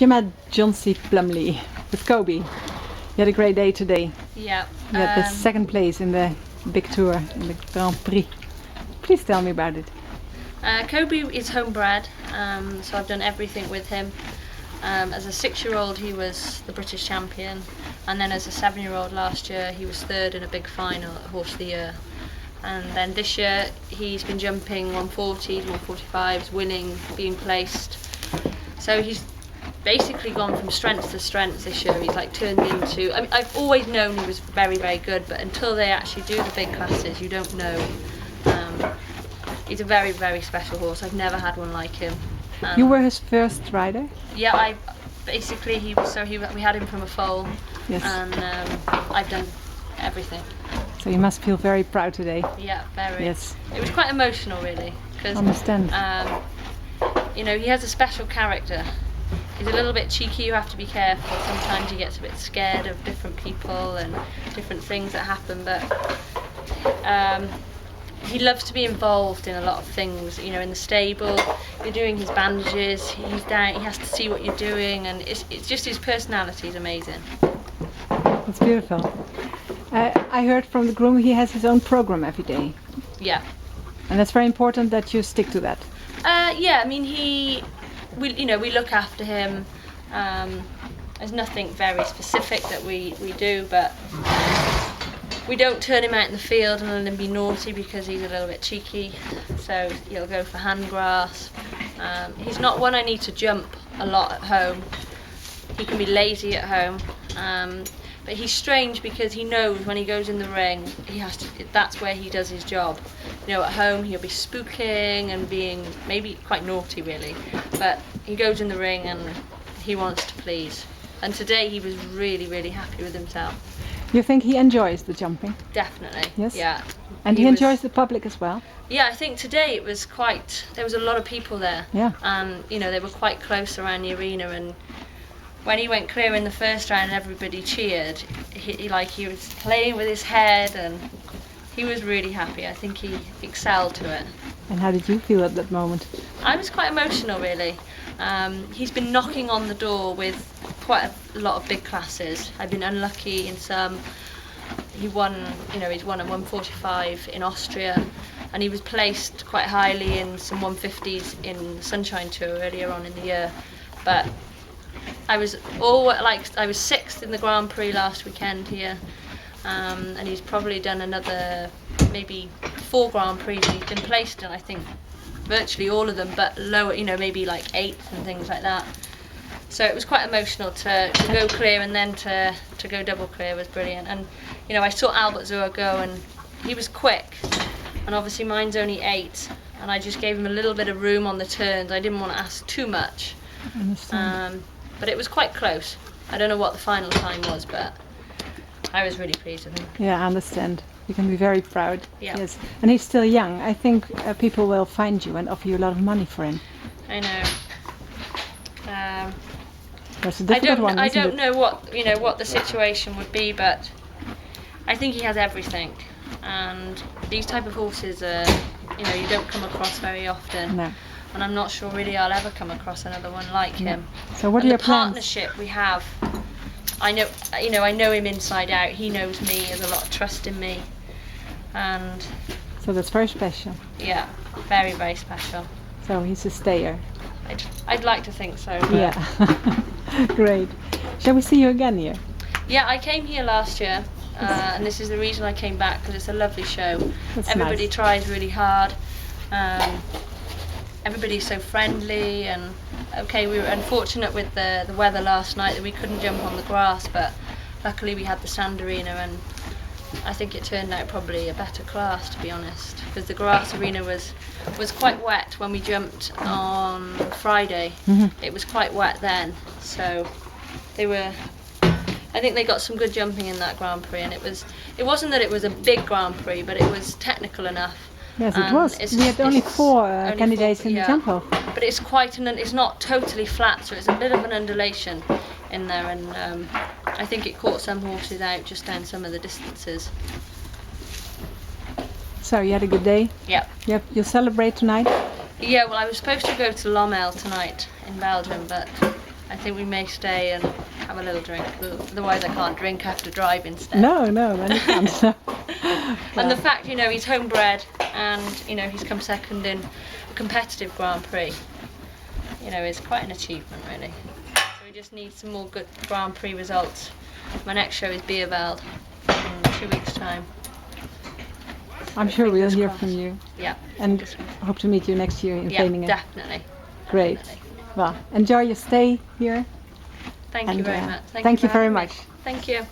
Gemma Johnsey Plumley with Kobe. You had a great day today. Yeah. You had the second place in the big tour, in the Grand Prix. Please tell me about it. Kobe is homebred, so I've done everything with him. As a 6-year-old he was the British champion, and then as a 7-year-old last year he was third in a big final at Horse of the Year. And then this year he's been jumping 140s, 145s, winning, being placed. So he's basically gone from strength to strength this year. He's like turned into, I mean, I've always known he was very, very good, but until they actually do the big classes, you don't know. He's a very, very special horse. I've never had one like him. You were his first rider? Yeah, we had him from a foal. Yes. And I've done everything. So you must feel very proud today. Yeah, very. Yes. It was quite emotional, really, because understand. you know, he has a special character. He's a little bit cheeky. You have to be careful. Sometimes he gets a bit scared of different people and different things that happen, but he loves to be involved in a lot of things. You know, in the stable, you're doing his bandages, he's down, he has to see what you're doing, and it's just his personality is amazing. It's beautiful. I heard from the groom he has his own program every day. Yeah. And that's very important that you stick to that. Yeah, I mean we look after him. There's nothing very specific that we do, but we don't turn him out in the field and let him be naughty because he's a little bit cheeky. So he'll go for hand grasp. He's not one I need to jump a lot at home. He can be lazy at home. But he's strange because he knows when he goes in the ring, that's where he does his job. You know, at home he'll be spooking and being maybe quite naughty really, but he goes in the ring and he wants to please. And today he was really, really happy with himself. You think he enjoys the jumping? Definitely. Yes. Yeah. And he enjoys the public as well? Yeah, I think today there was a lot of people there. Yeah. And you know, they were quite close around the arena, and when he went clear in the first round and everybody cheered, he was playing with his head and he was really happy. I think he excelled to it. And how did you feel at that moment? I was quite emotional really. He's been knocking on the door with quite a lot of big classes. I've been unlucky in some. He's won a 145 in Austria, and he was placed quite highly in some 150s in the Sunshine Tour earlier on in the year. But I was 6th in the Grand Prix last weekend here, and he's probably done another maybe 4 Grand Prix he's been placed in, I think virtually all of them, but lower, you know, maybe like 8th and things like that. So it was quite emotional to go clear, and then to go double clear was brilliant. And you know, I saw Albert Zur go and he was quick, and obviously mine's only 8, and I just gave him a little bit of room on the turns. I didn't want to ask too much. I understand. But it was quite close. I don't know what the final time was, but I was really pleased with him. Yeah, I understand. You can be very proud. Yeah. Yes. And he's still young. I think people will find you and offer you a lot of money for him. I know. That's a difficult one, I isn't don't it? know what the situation would be, but I think he has everything. And these type of horses are, you know, you don't come across very often. No. And I'm not sure really I'll ever come across another one like him. So what are your plans? The partnership we have, I know him inside out. He knows me. There's a lot of trust in me, and so that's very special. Yeah, very, very special. So he's a stayer. I'd like to think so. But yeah. Great. Shall we see you again here? Yeah, I came here last year, and this is the reason I came back, because it's a lovely show. That's Everybody nice. tries really hard. Everybody's so friendly, and okay, we were unfortunate with the weather last night that we couldn't jump on the grass, but luckily we had the sand arena, and I think it turned out probably a better class, to be honest, because the grass arena was quite wet when we jumped on Friday. It was quite wet then, so I think they got some good jumping in that Grand Prix, and it wasn't that it was a big Grand Prix, but it was technical enough. Yes, it was. We had only 4 candidates in the jump off. But it's it's not totally flat, so it's a bit of an undulation in there, and I think it caught some horses out just down some of the distances. So you had a good day? Yeah. Yep. You'll celebrate tonight? Yeah, well, I was supposed to go to Lommel tonight in Belgium, but I think we may stay and have a little drink. Otherwise, I can't drink after driving. No, then you can't. No. And the fact, you know, he's homebred and, you know, he's come second in a competitive Grand Prix, you know, is quite an achievement, really. So we just need some more good Grand Prix results. My next show is Beerveld in 2 weeks' time. I'm sure we'll Fingers hear crossed. from you. Yeah. And hope to meet you next year in Yeah, Veeningen. definitely. Great. Definitely. Well, enjoy your stay here. Thank you And, very much. thank you for very having me. much. Thank you.